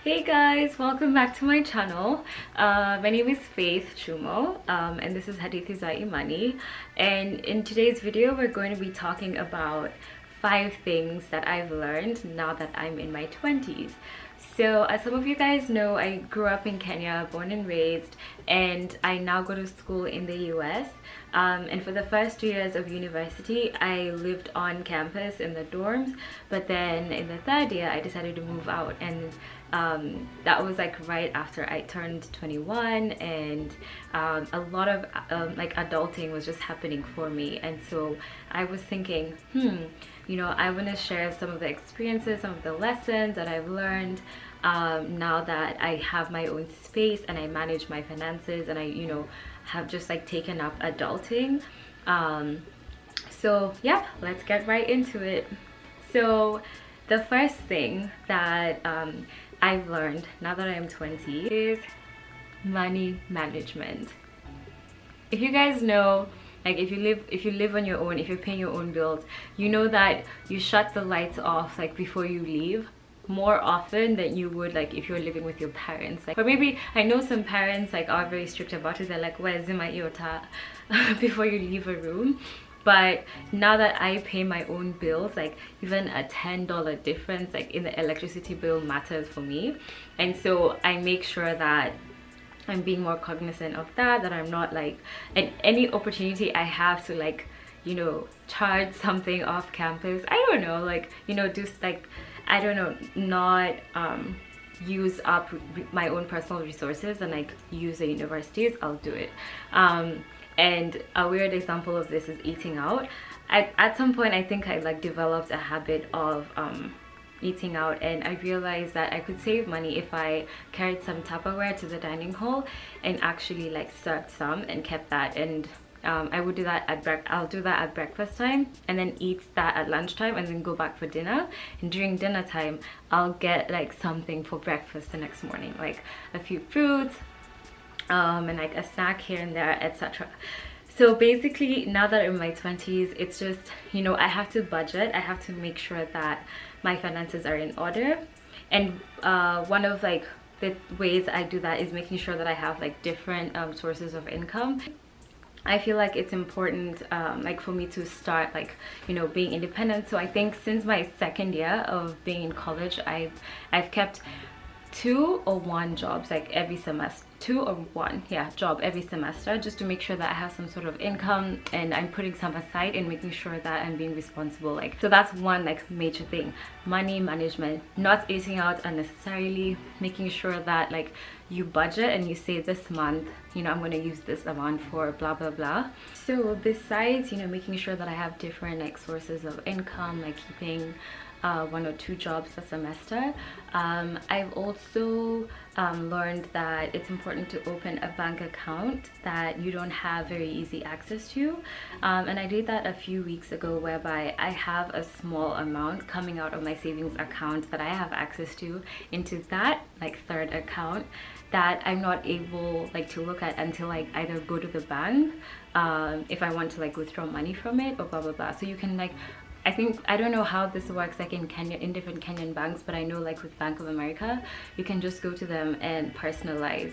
Hey guys, welcome back to my channel. My name is Faith Chumo, and this is Hadithi za Imani. And in today's video, we're going to be talking about 5 things that I've learned now that I'm in my 20s. So as some of you guys know, I grew up in Kenya, born and raised, and I now go to school in the US. And for the first 2 years of university, I lived on campus in the dorms, but then in the third year, I decided to move out, and that was like right after I turned 21, and a lot of like adulting was just happening for me. And so I was thinking, I want to share some of the experiences, some of the lessons that I've learned now that I have my own space and I manage my finances, and I have just like taken up adulting. So yeah, let's get right into it. So the first thing that I've learned now that I'm 20 is money management. If you guys know, like if you live on your own, if you're paying your own bills, you know that you shut the lights off like before you leave more often than you would like if you're living with your parents. Like, or maybe I know some parents like are very strict about it. They're like, where's my iota before you leave a room. But now that I pay my own bills, like even a $10 difference like in the electricity bill matters for me. And so I make sure that I'm being more cognizant of that I'm not like, and any opportunity I have to like charge something off campus, I don't know, like just like I don't know, not use up my own personal resources and like use the universities, I'll do it. And a weird example of this is eating out. At some point I think I like developed a habit of eating out, and I realized that I could save money if I carried some Tupperware to the dining hall and actually like served some and kept that. And I would do that I'll do that at breakfast time, and then eat that at lunchtime, and then go back for dinner. And during dinner time I'll get like something for breakfast the next morning, like a few fruits and like a snack here and there, etc. So basically now that I'm in my 20s, it's just I have to budget. I have to make sure that my finances are in order. And one of like the ways I do that is making sure that I have like different sources of income. I feel like it's important like for me to start like being independent. So I think since my second year of being in college, I've kept 2 or 1 jobs like every semester, 2 or 1 job every semester, just to make sure that I have some sort of income, and I'm putting some aside and making sure that I'm being responsible. Like, so that's one like major thing: money management, not eating out unnecessarily, making sure that like you budget and you say this month I'm going to use this amount for blah blah blah. So besides making sure that I have different like sources of income, like keeping 1 or 2 jobs a semester, I've also learned that it's important to open a bank account that you don't have very easy access to, and I did that a few weeks ago, whereby I have a small amount coming out of my savings account that I have access to into that like third account that I'm not able like to look at until I either go to the bank if I want to like withdraw money from it, or blah blah blah. So you can like, I don't know how this works like in Kenya, in different Kenyan banks, but I know like with Bank of America, you can just go to them and personalize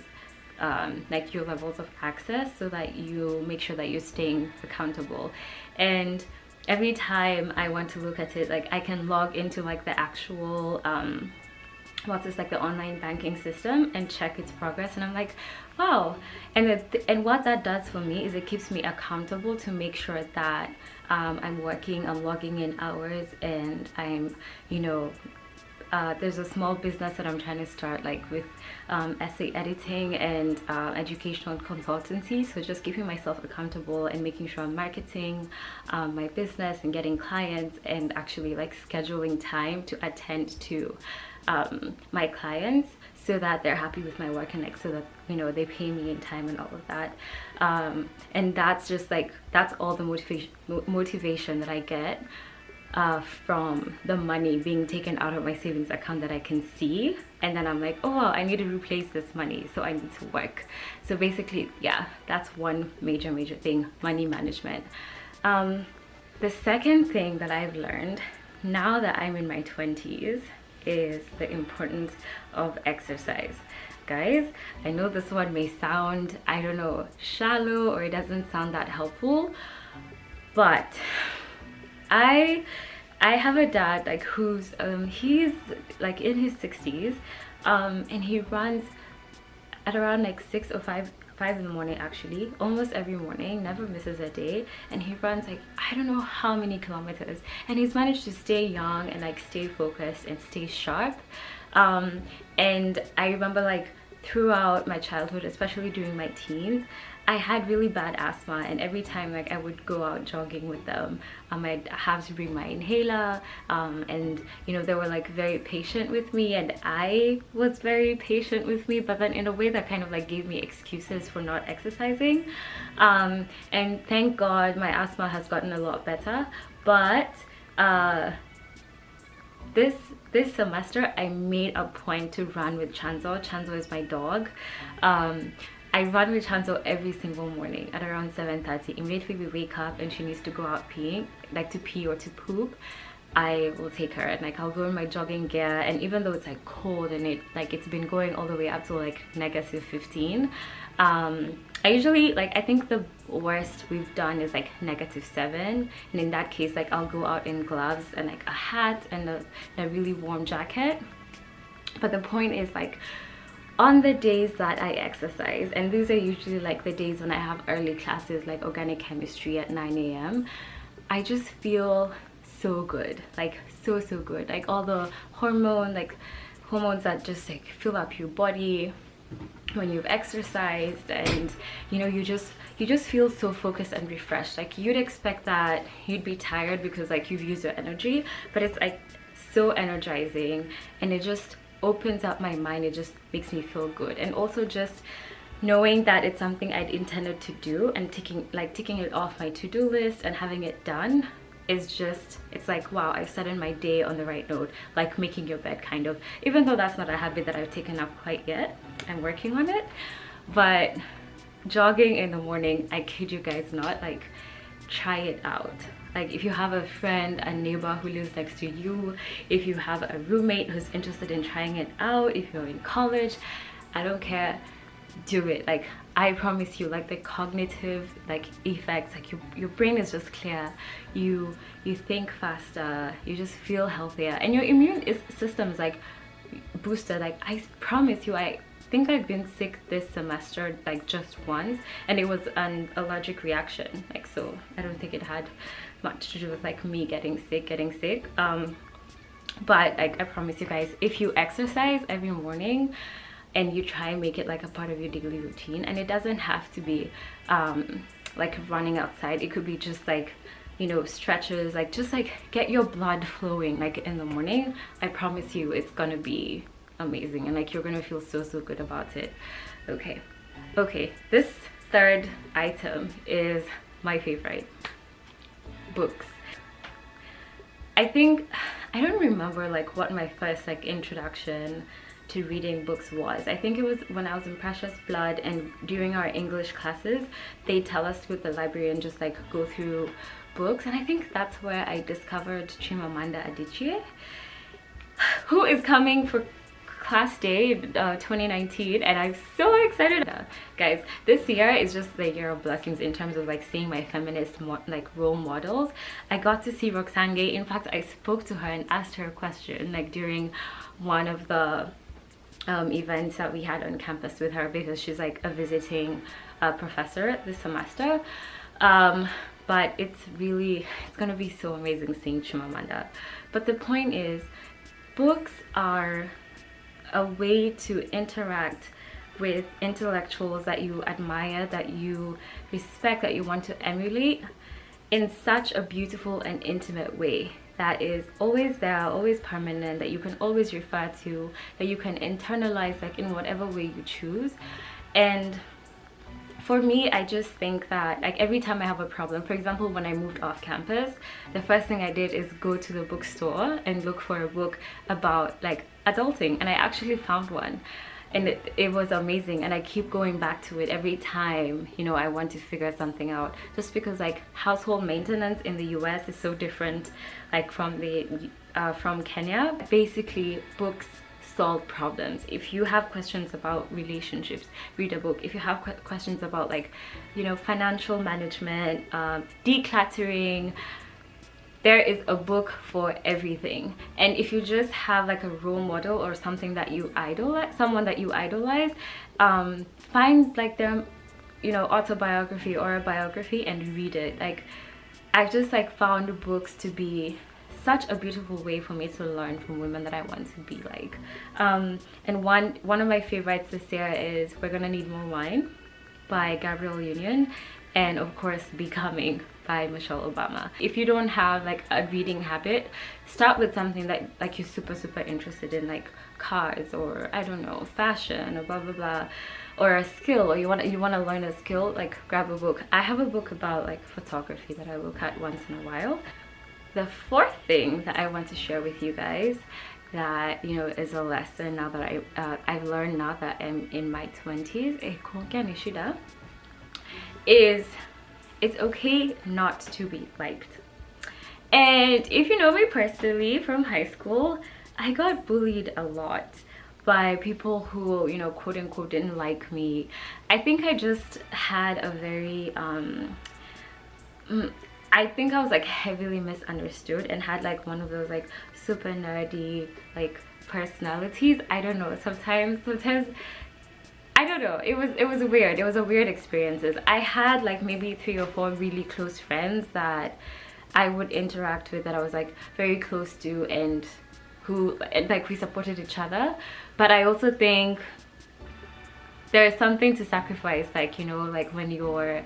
like your levels of access, so that you make sure that you're staying accountable. And every time I want to look at it, like I can log into like the actual like the online banking system and check its progress, and I'm like, wow. And what that does for me is it keeps me accountable to make sure that I'm logging in hours, and I'm there's a small business that I'm trying to start, like with essay editing and educational consultancy. So just keeping myself accountable and making sure I'm marketing my business and getting clients, and actually like scheduling time to attend to my clients, so that they're happy with my work, and like so that they pay me in time and all of that. And that's just like, that's all the motivation that I get from the money being taken out of my savings account that I can see, and then I'm like, oh wow, I need to replace this money, so I need to work. So basically, yeah, that's one major thing: money management. The second thing that I've learned now that I'm in my 20s is the importance of exercise. Guys, I know this one may sound, I don't know, shallow, or it doesn't sound that helpful, but I have a dad like who's he's like in his 60s, and he runs at around like 6 or 5 in the morning, actually almost every morning, never misses a day, and he runs like I don't know how many kilometers, and he's managed to stay young and like stay focused and stay sharp. And I remember like throughout my childhood, especially during my teens, I had really bad asthma, and every time like I would go out jogging with them, I'd have to bring my inhaler, and you know, they were like very patient with me, and I was very patient with me, but then in a way that kind of like gave me excuses for not exercising. And thank God my asthma has gotten a lot better, but this semester I made a point to run with Chanzo. Chanzo is my dog. I run with Chanzo every single morning at around 7:30. Immediately we wake up and she needs to go out peeing, like to pee or to poop, I will take her, and like I'll go in my jogging gear, and even though it's like cold and it's been going all the way up to like -15, I usually like, I think the worst we've done is like -7, and in that case like I'll go out in gloves and like a hat and a really warm jacket. But the point is like, on the days that I exercise, and these are usually like the days when I have early classes like organic chemistry at 9 a.m, I just feel so good, like so good, like all the hormones that just like fill up your body when you've exercised, and you know, you just feel so focused and refreshed. Like you'd expect that you'd be tired because like you've used your energy, but it's like so energizing, and it just opens up my mind. It just makes me feel good, and also just knowing that it's something I'd intended to do, and ticking it off my to-do list and having it done is just, it's like, wow, I've started my day on the right note, like making your bed kind of, even though that's not a habit that I've taken up quite yet. I'm working on it. But jogging in the morning, I kid you guys not, like try it out. Like if you have a friend, a neighbor who lives next to you, if you have a roommate who's interested in trying it out, if you're in college, I don't care, do it. Like I promise you, like the cognitive like effects, like your brain is just clear, you think faster, you just feel healthier, and your immune system is like boosted. Like I promise you, I think I've been sick this semester like just once, and it was an allergic reaction, like, so I don't think it had much to do with like me getting sick. But like I promise you guys, if you exercise every morning and you try and make it like a part of your daily routine, and it doesn't have to be like running outside, it could be just like, you know, stretches, like just like get your blood flowing like in the morning, I promise you it's gonna be amazing, and like you're gonna feel so good about it. Okay, this third item is my favorite: books. I think I don't remember like what my first like introduction to reading books was. I think it was when I was in Precious Blood, and during our English classes they tell us with the librarian just like go through books, and I think that's where I discovered Chimamanda Adichie, who is coming for class day 2019, and I'm so excited. Guys, this year is just the year of blessings in terms of like seeing my feminist like role models. I got to see Roxane Gay. In fact, I spoke to her and asked her a question like during one of the events that we had on campus with her, because she's like a visiting professor this semester. But it's gonna be so amazing seeing Chimamanda. But the point is, books are a way to interact with intellectuals that you admire, that you respect, that you want to emulate in such a beautiful and intimate way that is always there, always permanent, that you can always refer to, that you can internalize like in whatever way you choose. And for me, I just think that like every time I have a problem, for example, when I moved off campus, the first thing I did is go to the bookstore and look for a book about like adulting, and I actually found one, and it was amazing, and I keep going back to it every time, you know, I want to figure something out, just because like household maintenance in the US is so different like from the from Kenya. Basically, books solve problems. If you have questions about relationships, read a book. If you have questions about, like, you know, financial management, decluttering, there is a book for everything. And if you just have like a role model or something that you idolize, someone that you idolize, find like their, you know, autobiography or a biography and read it. Like, I just like found books to be such a beautiful way for me to learn from women that I want to be like. And one of my favorites this year is We're Gonna Need More Wine by Gabrielle Union, and of course Becoming by Michelle Obama. If you don't have like a reading habit, start with something that like you're super interested in, like cars, or I don't know, fashion, or blah blah blah, or a skill, or you want to learn a skill. Like, grab a book. I have a book about like photography that I look at once in a while. The fourth thing that I want to share with you guys, that, you know, is a lesson now that I've learned now that I'm in my 20s, is it's okay not to be liked. And if you know me personally from high school, I got bullied a lot by people who, you know, quote unquote didn't like me. I think I just had a very I think I was like heavily misunderstood and had like one of those like super nerdy like personalities. I don't know, sometimes I don't know, it was weird. It was a weird experiences. I had like maybe 3 or 4 really close friends that I would interact with, that I was like very close to, and who like we supported each other. But I also think there's something to sacrifice, like, you know, like when you're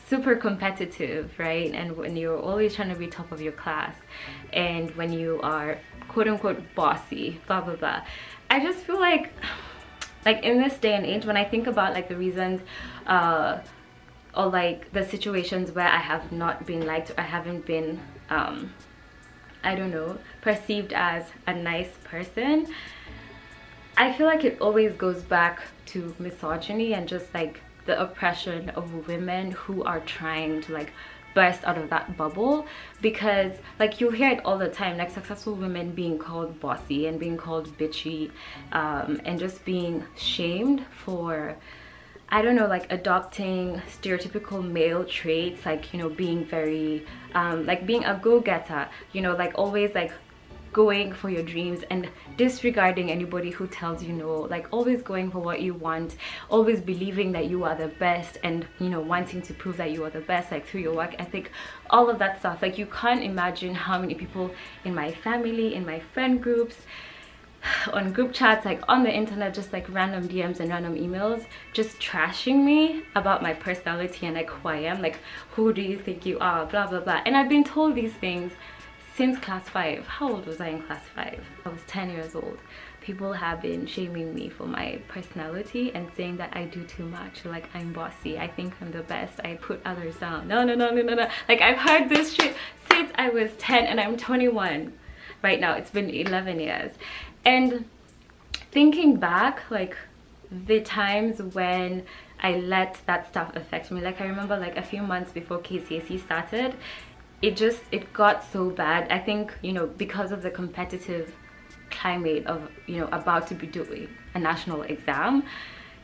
super competitive, right, and when you're always trying to be top of your class, and when you are quote unquote bossy, blah blah blah. I just feel like in this day and age, when I think about like the reasons or like the situations where I have not been liked, or I haven't been I don't know, perceived as a nice person, I feel like it always goes back to misogyny and just like the oppression of women who are trying to like burst out of that bubble. Because like you hear it all the time, like successful women being called bossy and being called bitchy, and just being shamed for, I don't know, like adopting stereotypical male traits, like, you know, being very like being a go-getter, you know, like always like going for your dreams and disregarding anybody who tells you no, like always going for what you want, always believing that you are the best, and, you know, wanting to prove that you are the best, like through your work ethic, all of that stuff. Like, you can't imagine how many people in my family, in my friend groups, on group chats, like on the internet, just like random DMs and random emails, just trashing me about my personality and like who I am, like, who do you think you are, blah blah blah. And I've been told these things since class 5. How old was I in class 5? I was 10 years old. People have been shaming me for my personality and saying that I do too much, like I'm bossy, I think I'm the best, I put others down. No. Like, I've heard this shit since I was 10 and I'm 21 right now. It's been 11 years. And thinking back, like the times when I let that stuff affect me, like I remember like a few months before KCSE started, it got so bad. I think, you know, because of the competitive climate of, you know, about to be doing a national exam,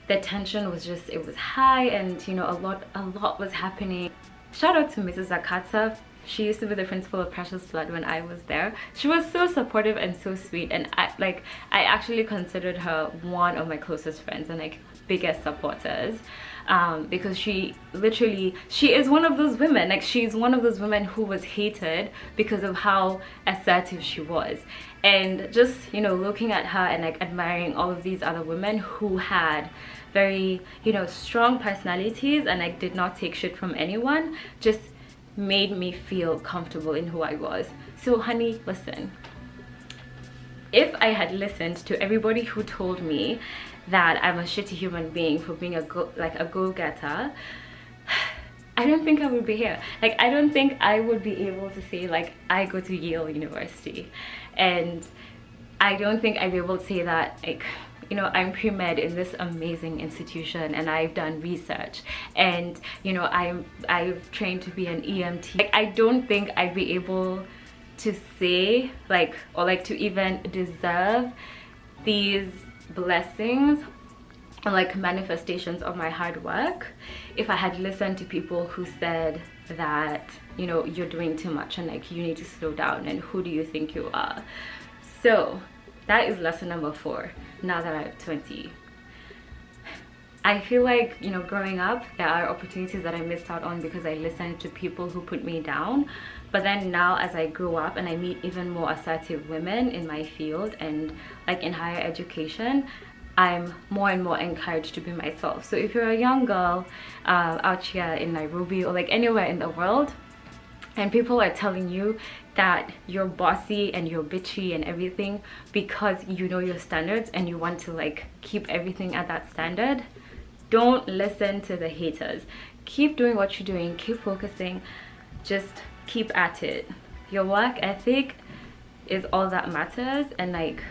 the tension was just, it was high, and, you know, a lot was happening. Shout out to Mrs. Akatsa. She used to be the principal of Precious Blood when I was there. She was so supportive and so sweet, and I actually considered her one of my closest friends and like biggest supporters, because she is one of those women, like she's one of those women who was hated because of how assertive she was. And just, you know, looking at her and like admiring all of these other women who had very, you know, strong personalities and like did not take shit from anyone, just made me feel comfortable in who I was. So honey, listen, if I had listened to everybody who told me that I'm a shitty human being for being a go-getter, I don't think I would be here. Like, I don't think I would be able to say like I go to Yale University, and I don't think I'd be able to say that, like, you know, I'm pre-med in this amazing institution and I've done research, and, you know, I've trained to be an EMT. Like, I don't think I'd be able to say like, or like to even deserve these blessings or like manifestations of my hard work if I had listened to people who said that, you know, you're doing too much and like you need to slow down and who do you think you are. So that is lesson number 4 now that I'm 20. I feel like, you know, growing up, there are opportunities that I missed out on because I listened to people who put me down. But then now as I grow up and I meet even more assertive women in my field and like in higher education, I'm more and more encouraged to be myself. So if you're a young girl out here in Nairobi or like anywhere in the world, and people are telling you that you're bossy and you're bitchy and everything because you know your standards and you want to like keep everything at that standard, don't listen to the haters. Keep doing what you're doing, keep focusing, just keep at it. Your work ethic is all that matters. And like,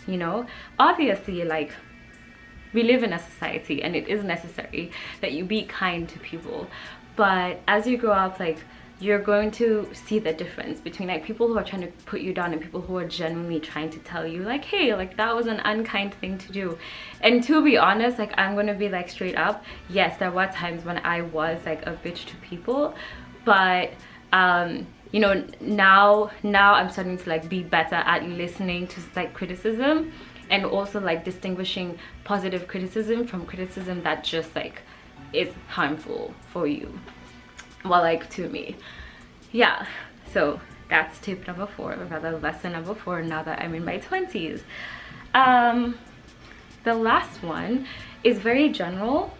you know, obviously like we live in a society and it is necessary that you be kind to people, but as you grow up, like you're going to see the difference between like people who are trying to put you down and people who are genuinely trying to tell you like, hey, like that was an unkind thing to do. And to be honest, like I'm gonna be like straight up, yes, there were times when I was like a bitch to people, but you know, now I'm starting to like be better at listening to like criticism and also like distinguishing positive criticism from criticism that just like is harmful for you. Well, like to me. Yeah, so that's tip number 4, or rather lesson number 4 now that I'm in my 20s. The last one is very general.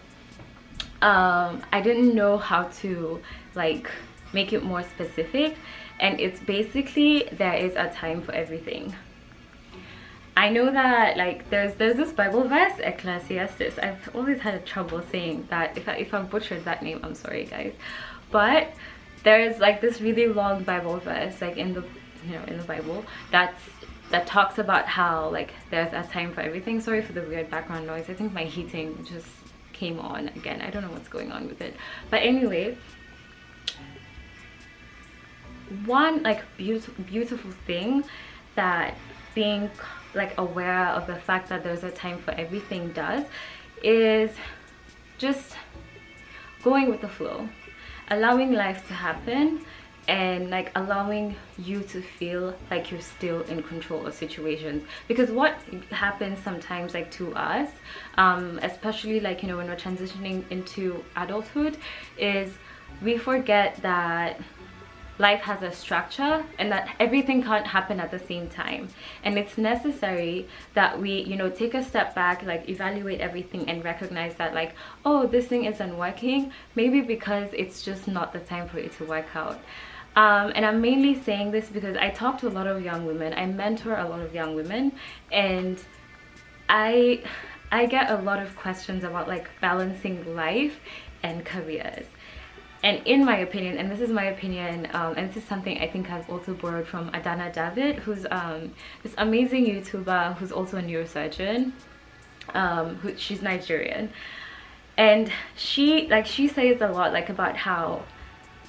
I didn't know how to like make it more specific, and it's basically there is a time for everything. I know that like there's this Bible verse, Ecclesiastes. I've always had trouble saying that. If I butchered that name, I'm sorry guys. But there's like this really long Bible verse like in the, you know, in the Bible that talks about how like there's a time for everything. Sorry for the weird background noise. I think my heating just came on again. I don't know what's going on with it. But anyway, one like beautiful thing that being like aware of the fact that there's a time for everything does is just going with the flow, allowing life to happen, and like allowing you to feel like you're still in control of situations. Because what happens sometimes like to us, especially like, you know, when we're transitioning into adulthood, is we forget that life has a structure and that everything can't happen at the same time, and it's necessary that we, you know, take a step back, like evaluate everything and recognize that like, oh, this thing isn't working, maybe because it's just not the time for it to work out. And I'm mainly saying this because I talk to a lot of young women, I mentor a lot of young women, and I get a lot of questions about like balancing life and careers. And in my opinion, and this is my opinion, and this is something I think I've also borrowed from Adana David, who's this amazing YouTuber who's also a neurosurgeon. She's Nigerian, and she says a lot like about how,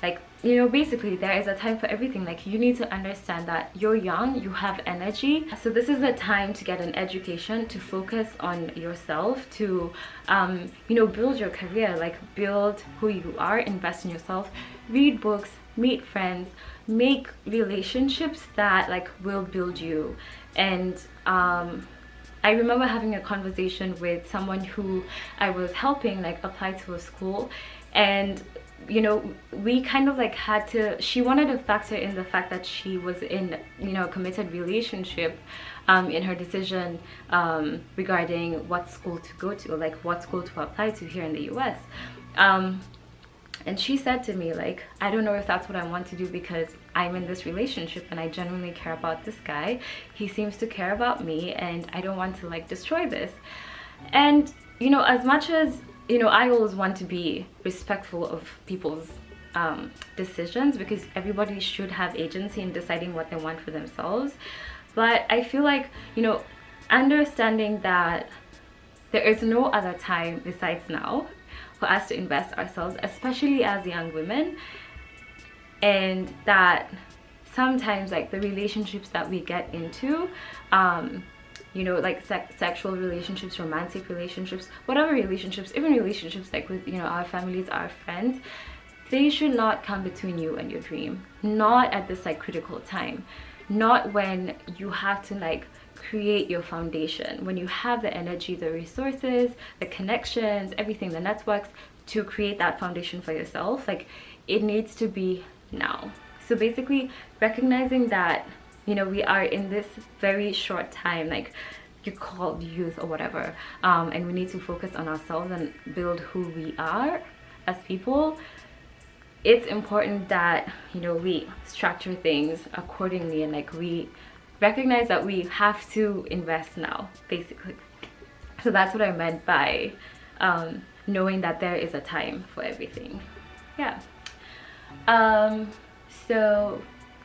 like, you know, basically there is a time for everything. Like, you need to understand that you're young, you have energy, so this is the time to get an education, to focus on yourself, to you know, build your career, like build who you are, invest in yourself, read books, meet friends, make relationships that like will build you. And I remember having a conversation with someone who I was helping like apply to a school, and you know, we kind of like had to, she wanted to factor in the fact that she was in, you know, a committed relationship in her decision regarding what school to go to, like what school to apply to here in the US. And she said to me like, I don't know if that's what I want to do, because I'm in this relationship and I genuinely care about this guy, he seems to care about me, and I don't want to like destroy this. And you know, as much as, you know, I always want to be respectful of people's decisions, because everybody should have agency in deciding what they want for themselves. But I feel like, you know, understanding that there is no other time besides now for us to invest ourselves, especially as young women, and that sometimes like the relationships that we get into, you know, like sexual relationships, romantic relationships, whatever relationships, even relationships like with, you know, our families, our friends, they should not come between you and your dream. Not at this like critical time, not when you have to like create your foundation, when you have the energy, the resources, the connections, everything, the networks to create that foundation for yourself. Like, it needs to be now. So basically recognizing that, you know, we are in this very short time, like you call youth or whatever, and we need to focus on ourselves and build who we are as people. It's important that, you know, we structure things accordingly, and like we recognize that we have to invest now, basically. So that's what I meant by knowing that there is a time for everything. Yeah. So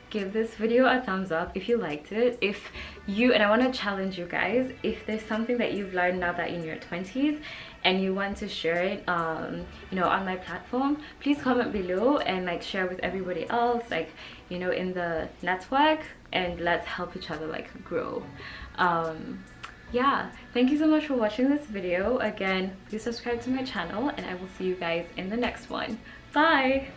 give this video a thumbs up if you liked it. If you, and I want to challenge you guys, if there's something that you've learned now that in your 20s and you want to share it you know, on my platform, please comment below and like share with everybody else, like, you know, in the network, and let's help each other like grow. Yeah, thank you so much for watching this video. Again, please subscribe to my channel, and I will see you guys in the next one. Bye.